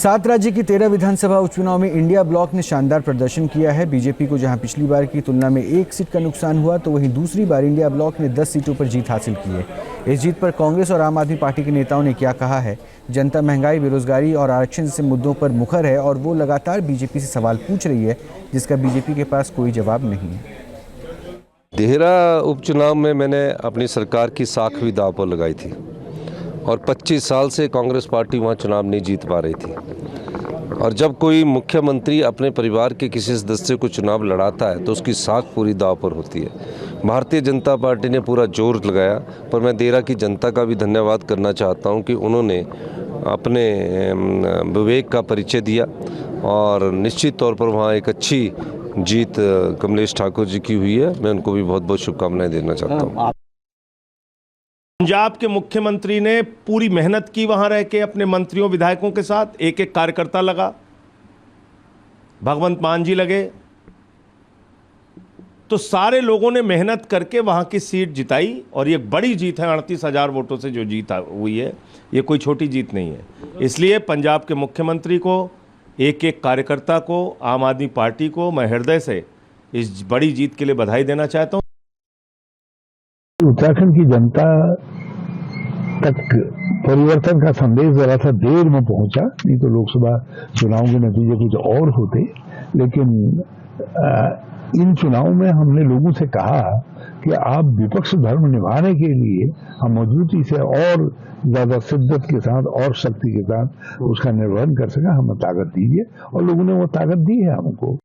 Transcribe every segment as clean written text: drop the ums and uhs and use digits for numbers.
7 राज्य की 13 विधानसभा उपचुनाव में इंडिया ब्लॉक ने शानदार प्रदर्शन किया है। बीजेपी को जहां पिछली बार की तुलना में 1 सीट का नुकसान हुआ, तो वहीं दूसरी बार इंडिया ब्लॉक ने 10 सीटों पर जीत हासिल की है। इस जीत पर कांग्रेस और आम आदमी पार्टी के नेताओं ने क्या कहा है? जनता महंगाई, बेरोजगारी और आरक्षण जैसे मुद्दों पर मुखर है और वो लगातार बीजेपी से सवाल पूछ रही है, जिसका बीजेपी के पास कोई जवाब नहीं है। देहरा उपचुनाव में मैंने अपनी सरकार की साख भी दांव पर लगाई थी और 25 साल से कांग्रेस पार्टी वहाँ चुनाव नहीं जीत पा रही थी। और जब कोई मुख्यमंत्री अपने परिवार के किसी सदस्य को चुनाव लड़ाता है तो उसकी साख पूरी दांव पर होती है। भारतीय जनता पार्टी ने पूरा जोर लगाया, पर मैं देहरा की जनता का भी धन्यवाद करना चाहता हूँ कि उन्होंने अपने विवेक का परिचय दिया और निश्चित तौर पर वहाँ एक अच्छी जीत कमलेश ठाकुर जी की हुई है। मैं उनको भी बहुत बहुत शुभकामनाएं देना चाहता हूँ। पंजाब के मुख्यमंत्री ने पूरी मेहनत की, वहां रह के अपने मंत्रियों विधायकों के साथ एक एक कार्यकर्ता लगा, भगवंत मान जी लगे, तो सारे लोगों ने मेहनत करके वहां की सीट जिताई और ये बड़ी जीत है। 38,000 वोटों से जो जीत हुई है, ये कोई छोटी जीत नहीं है। इसलिए पंजाब के मुख्यमंत्री को, एक एक कार्यकर्ता को, आम आदमी पार्टी को मैं हृदय से इस बड़ी जीत के लिए बधाई देना चाहता हूं। उत्तराखंड की जनता तक परिवर्तन का संदेश जरा सा देर में पहुंचा, नहीं तो लोकसभा चुनाव के नतीजे कुछ और होते। लेकिन इन चुनाव में हमने लोगों से कहा कि आप विपक्ष धर्म निभाने के लिए हम मजबूती से और ज्यादा शिद्दत के साथ और शक्ति के साथ उसका निर्वहन कर सका, हमें ताकत दीजिए, और लोगों ने वो ताकत दी है हमको।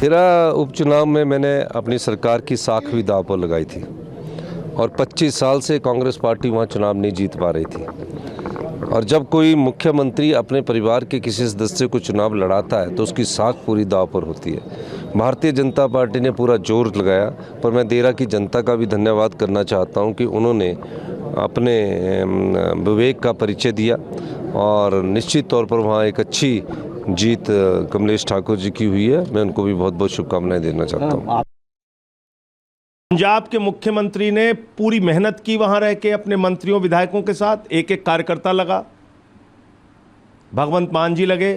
देहरा उपचुनाव में मैंने अपनी सरकार की साख भी दांव पर लगाई थी और 25 साल से कांग्रेस पार्टी वहाँ चुनाव नहीं जीत पा रही थी। और जब कोई मुख्यमंत्री अपने परिवार के किसी सदस्य को चुनाव लड़ाता है तो उसकी साख पूरी दांव पर होती है। भारतीय जनता पार्टी ने पूरा जोर लगाया, पर मैं देहरा की जनता का भी धन्यवाद करना चाहता हूँ कि उन्होंने अपने विवेक का परिचय दिया और निश्चित तौर पर वहाँ एक अच्छी जीत कमलेश ठाकुर जी की हुई है। मैं उनको भी बहुत बहुत शुभकामनाएं देना चाहता हूँ। पंजाब के मुख्यमंत्री ने पूरी मेहनत की, वहां रह के अपने मंत्रियों विधायकों के साथ एक एक कार्यकर्ता लगा, भगवंत मान जी लगे,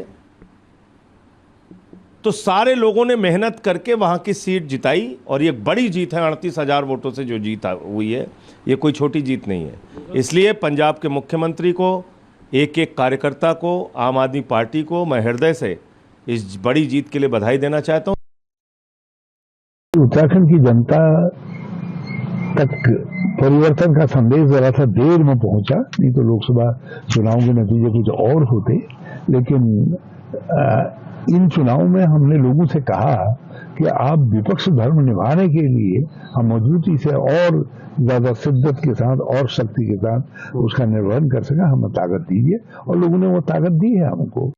तो सारे लोगों ने मेहनत करके वहां की सीट जिताई और ये बड़ी जीत है। 38,000 वोटों से जो जीत हुई है, ये कोई छोटी जीत नहीं है। इसलिए पंजाब के मुख्यमंत्री को, एक एक कार्यकर्ता को, आम आदमी पार्टी को मैं हृदय से इस बड़ी जीत के लिए बधाई देना चाहता हूँ। उत्तराखंड की जनता तक परिवर्तन का संदेश जरा सा देर में पहुंचा, नहीं तो लोकसभा चुनाव के नतीजे कुछ और होते। लेकिन इन चुनाव में हमने लोगों से कहा कि आप विपक्ष धर्म निभाने के लिए हम मजबूती से और ज्यादा शिद्दत के साथ और शक्ति के साथ उसका निर्वहन कर सका, हमें ताकत दीजिए, और लोगों ने वो ताकत दी है हमको।